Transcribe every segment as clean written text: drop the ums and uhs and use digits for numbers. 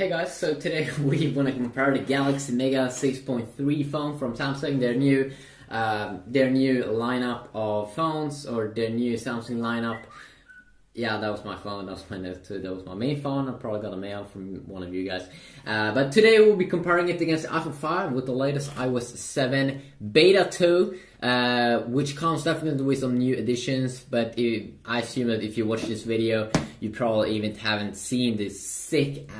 Hey guys, so today we want to compare the Galaxy Mega 6.3 phone from Samsung, their new lineup of phones, or their new Samsung lineup. Yeah, that was my phone, that was my Note 2, that was my main phone. I probably got a mail from one of you guys. But today we'll be comparing it against the iPhone 5 with the latest iOS 7 Beta 2, which comes definitely with some new additions, but I assume that if you watch this video, you probably even haven't seen this sick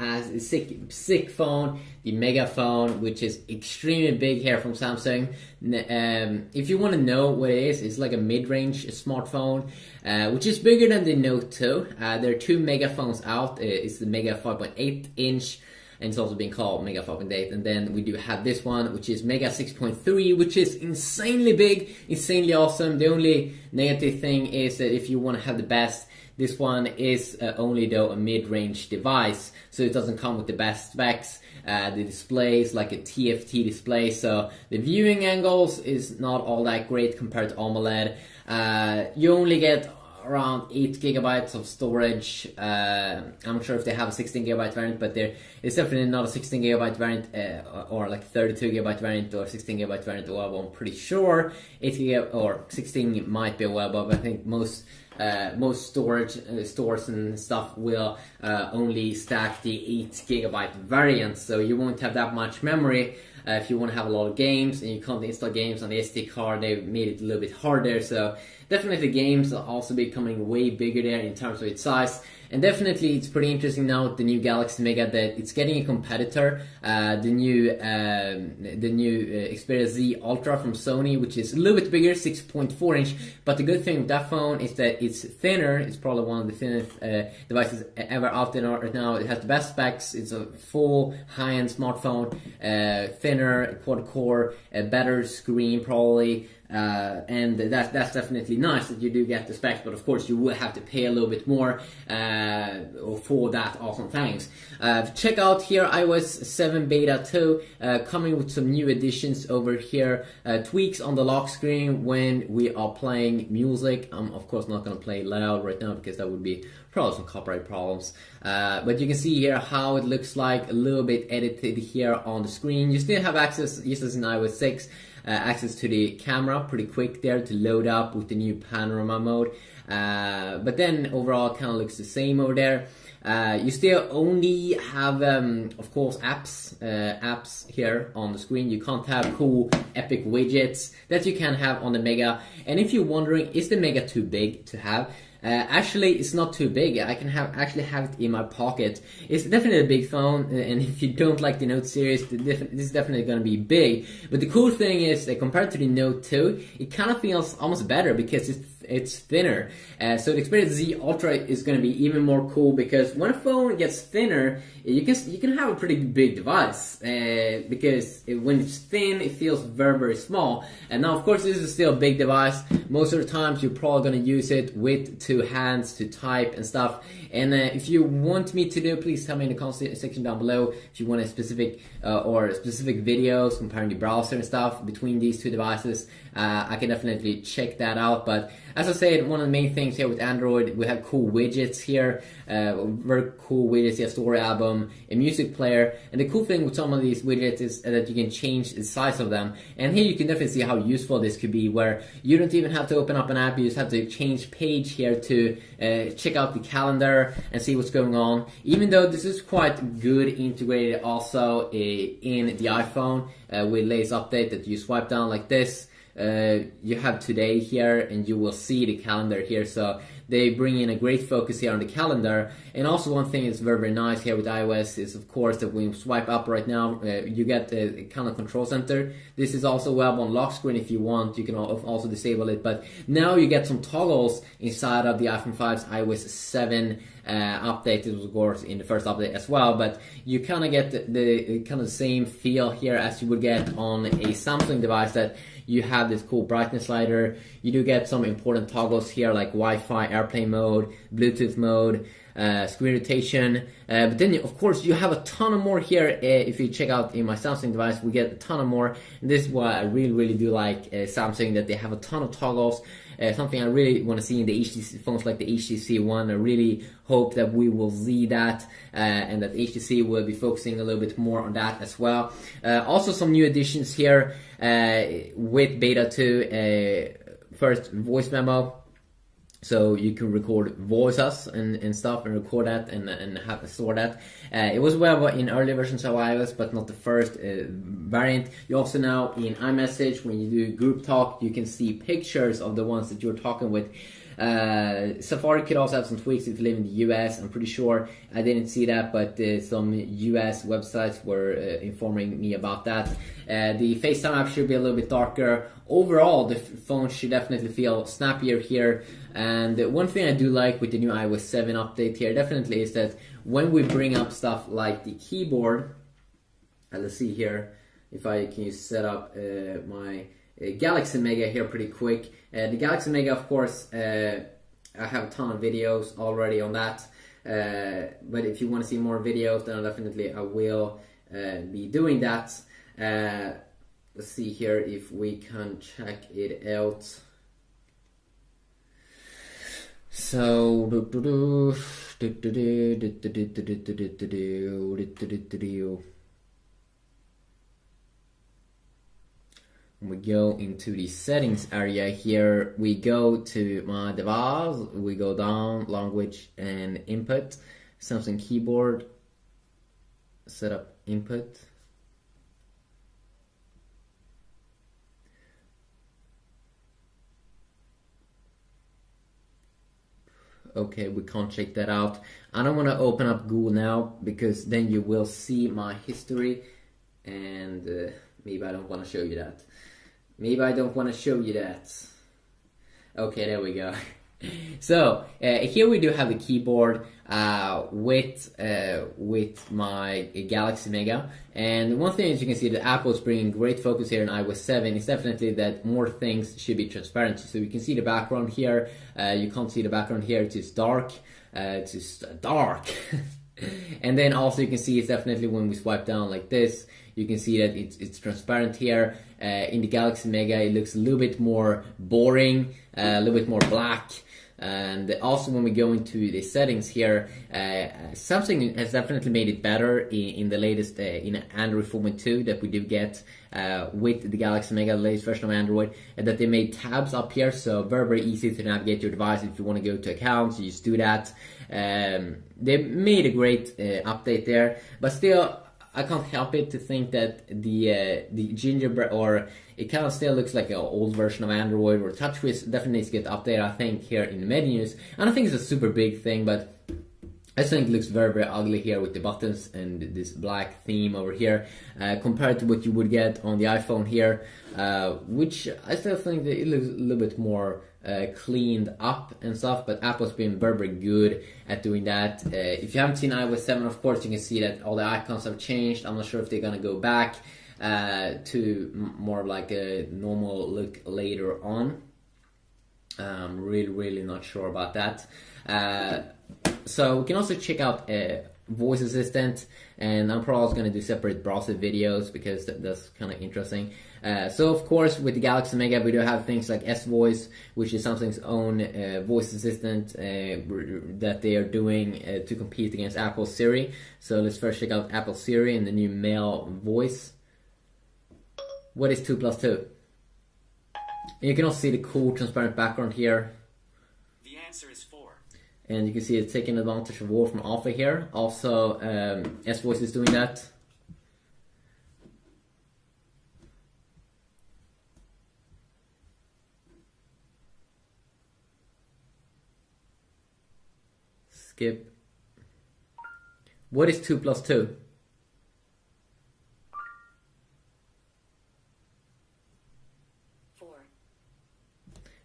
phone, the Mega phone, which is extremely big here from Samsung. If you want to know what it is, it's like a mid-range smartphone, which is bigger than the Note 2. There are two Mega phones out. It's the Mega 5.8 inch, and it's also being called Mega 5.8, and then we do have this one, which is Mega 6.3, which is insanely big, insanely awesome. The only negative thing is that if you want to have the best, this one is only though a mid-range device, so it doesn't come with the best specs. The display is like a TFT display, so the viewing angles is not all that great compared to AMOLED. You only get around 8 gigabytes of storage. I'm not sure if they have a 16 gigabyte variant, but it's definitely not a 16 gigabyte variant or like 32 gigabyte variant or 16 gigabyte variant. Well, I'm pretty sure 8 gigabyte or 16 might be available, but I think most storage stores and stuff will only stack the 8 gigabyte variant, so you won't have that much memory. If you want to have a lot of games and you can't install games on the SD card, they've made it a little bit harder. So definitely games will also be becoming way bigger there in terms of its size. And definitely it's pretty interesting now with the new Galaxy Mega that it's getting a competitor, the new Xperia Z Ultra from Sony, which is a little bit bigger, 6.4 inch. But the good thing with that phone is that it's thinner. It's probably one of the thinnest devices ever out there right now. It has the best specs. It's a full high-end smartphone, thinner, quad-core, a better screen probably. And that's definitely nice that you do get the specs, but of course you will have to pay a little bit more for that awesome things. Check out here iOS 7 Beta 2, coming with some new additions over here, tweaks on the lock screen when we are playing music. I'm of course not going to play loud right now because that would be probably some copyright problems, but you can see here how it looks like a little bit edited here on the screen. You still have access, just as in iOS 6, access to the camera pretty quick there to load up with the new panorama mode, but then overall it kind of looks the same over there. You still only have of course apps here on the screen. You can't have cool epic widgets that you can have on the Mega. And if you're wondering, is the Mega too big to have? Actually, it's not too big. I can actually have it in my pocket. It's definitely a big phone, and if you don't like the Note series, this is definitely going to be big. But the cool thing is that compared to the Note 2, it kind of feels almost better because it's thinner. So the Xperia Z Ultra is going to be even more cool because when a phone gets thinner, you can have a pretty big device, because when it's thin, it feels very, very small. And now, of course, this is still a big device. Most of the times, you're probably going to use it with two hands to type and stuff. And if you want me to do, please tell me in the comment section down below if you want a specific specific videos comparing the browser and stuff between these two devices. I can definitely check that out. But as I said, one of the main things here with Android, we have cool widgets here, very cool widgets. You have Story Album, a music player, and the cool thing with some of these widgets is that you can change the size of them. And here you can definitely see how useful this could be, where you don't even have to open up an app, you just have to change page here to check out the calendar and see what's going on. Even though this is quite good integrated also in the iPhone with latest update, that you swipe down like this. You have today here and you will see the calendar here, so they bring in a great focus here on the calendar. And also one thing that's very, very nice here with iOS is of course that when you swipe up right now, you get the kind of control center. This is also available on lock screen if you want. You can also disable it, but now you get some toggles inside of the iPhone 5's iOS 7 update. It was of course in the first update as well, but you kind of get the kind of same feel here as you would get on a Samsung device, that you have this cool brightness slider. You do get some important toggles here like Wi-Fi, airplane mode, Bluetooth mode, screen rotation, but then of course you have a ton of more here. If you check out in my Samsung device, we get a ton of more, and this is what I really do like Samsung, that they have a ton of toggles. something I really want to see in the HTC phones like the HTC One. I really hope that we will see that, and that HTC will be focusing a little bit more on that as well. Also some new additions here with Beta 2. First, voice memo. So you can record voices and stuff and record that and have store that. It was available in early versions of iOS, but not the first variant. You also now in iMessage, when you do group talk, you can see pictures of the ones that you're talking with. Safari could also have some tweaks if you live in the US. I'm pretty sure I didn't see that, but some US websites were informing me about that. The FaceTime app should be a little bit darker. Overall, the phone should definitely feel snappier here. And one thing I do like with the new iOS 7 update here definitely is that when we bring up stuff like the keyboard, let's see here if I can set up my Galaxy Mega here pretty quick. The Galaxy Mega, of course, I have a ton of videos already on that. But if you want to see more videos, then definitely I will be doing that. Let's see here if we can check it out. So when we go into the settings area here, we go to my device, we go down, language and input, Samsung keyboard, setup input. Okay, we can't check that out. I don't want to open up Google now because then you will see my history, and maybe I don't want to show you that. Maybe I don't want to show you that. Okay, there we go. So here we do have the keyboard with my Galaxy Mega, and one thing as you can see that Apple is bringing great focus here in iOS 7 is definitely that more things should be transparent. So you can see the background here. You can't see the background here; it's dark. It's dark. And then also you can see it's definitely when we swipe down like this, you can see that it's transparent here. In the Galaxy Mega, it looks a little bit more boring, a little bit more black. And also when we go into the settings here, Samsung has definitely made it better in the latest in Android 4.2 that we do get with the Galaxy Mega, the latest version of Android, and that they made tabs up here, so very easy to navigate your device. If you want to go to accounts, you just do that. They made a great update there, but still I can't help it to think that the gingerbread, or it kind of still looks like an old version of Android, or TouchWiz definitely needs to get updated, I think, here in the menus. And I think it's a super big thing, but I just think it looks very ugly here with the buttons and this black theme over here, compared to what you would get on the iPhone here, which I still think that it looks a little bit more cleaned up and stuff, but Apple's been very good at doing that. If you haven't seen iOS 7, of course, you can see that all the icons have changed. I'm not sure if they're gonna go back to more like a normal look later on. I'm really not sure about that. So we can also check out voice assistant, and I'm probably going to do separate browser videos because that's kind of interesting. So of course with the Galaxy Mega we do have things like S-Voice, which is Samsung's own voice assistant that they are doing to compete against Apple Siri. So let's first check out Apple Siri and the new male voice. What is 2 plus 2? And you can also see the cool transparent background here. The answer is 4. And you can see it's taking advantage of Wolfram Alpha here. Also, S-Voice is doing that. Skip. What is 2 plus 2?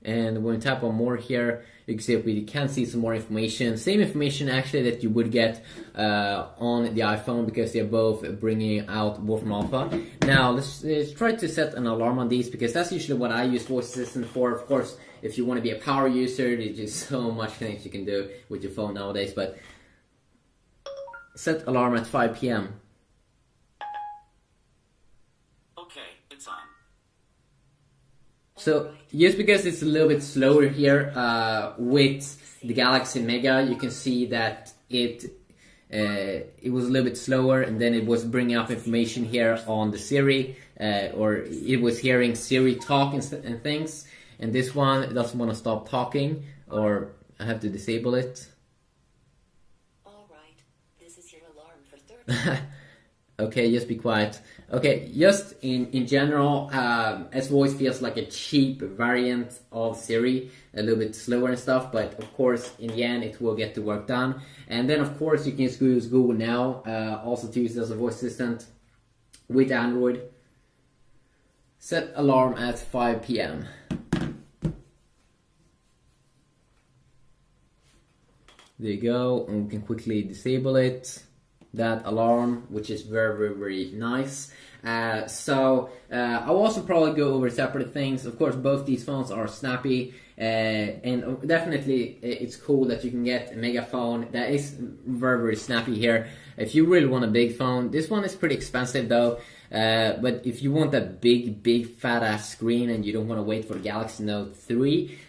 And when we tap on more here, you can see that we can see some more information. Same information actually that you would get on the iPhone, because they're both bringing out Wolfram Alpha. Now let's try to set an alarm on these, because that's usually what I use voice assistant for. Of course, if you want to be a power user, there's just so much things you can do with your phone nowadays. But set alarm at 5 p.m. Okay, it's on. So just because it's a little bit slower here with the Galaxy Mega, you can see that it was a little bit slower, and then it was bringing up information here on the Siri, or it was hearing Siri talk and things. And this one doesn't want to stop talking, or I have to disable it. All right, this is your alarm for 30. Okay, just be quiet. Okay, just in general, S Voice feels like a cheap variant of Siri, a little bit slower and stuff, but of course, in the end, it will get the work done. And then, of course, you can just use Google Now, also to use as a voice assistant with Android. Set alarm at 5 p.m. There you go, and we can quickly disable it. That alarm, which is very nice. So I'll also probably go over separate things. Of course, both these phones are snappy, and definitely it's cool that you can get a mega phone that is very snappy here. If you really want a big phone, this one is pretty expensive though. But if you want that big fat ass screen and you don't want to wait for the Galaxy Note 3,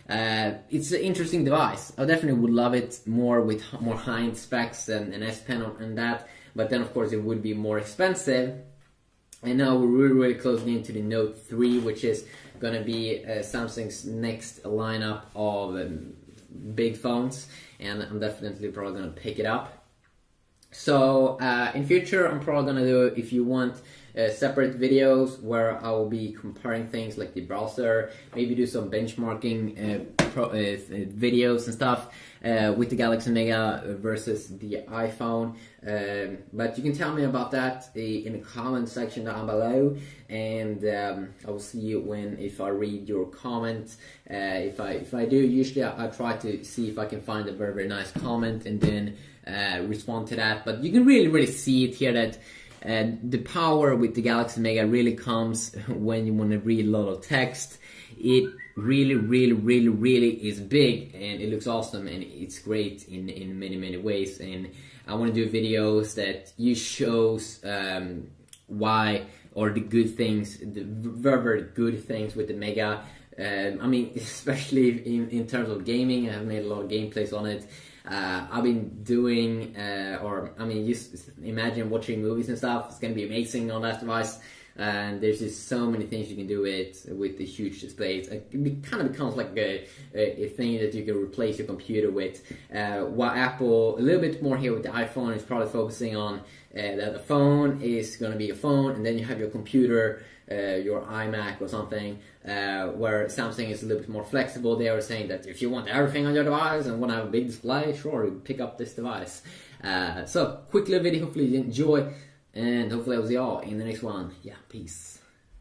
it's an interesting device. I definitely would love it more with more high-end specs and an S Pen and that, but then of course it would be more expensive. And now we're really closing into the Note 3, which is going to be Samsung's next lineup of big phones, and I'm definitely probably going to pick it up. So in future, I'm probably going to do, if you want, separate videos where I will be comparing things like the browser, maybe do some benchmarking videos and stuff with the Galaxy Mega versus the iPhone. But you can tell me about that in the comment section down below, and I will see you if I read your comment. If I do, usually I try to see if I can find a very nice comment and then respond to that. But you can really see it here that the power with the Galaxy Mega really comes when you want to read a lot of text. It really is big, and it looks awesome, and it's great in many ways. And I want to do videos that you shows why, or the good things, the very good things with the Mega. I mean, especially in terms of gaming, I've made a lot of gameplays on it. I've been doing, just imagine watching movies and stuff. It's gonna be amazing on that device. And there's just so many things you can do with the huge displays. It kind of becomes like a thing that you can replace your computer with. While Apple, a little bit more here with the iPhone, is probably focusing on that the phone is going to be a phone, and then you have your computer, your iMac or something, where Samsung is a little bit more flexible. They are saying that if you want everything on your device and want to have a big display, sure, pick up this device. So, quick little video, hopefully you enjoy. And hopefully I'll see y'all in the next one. Yeah, peace.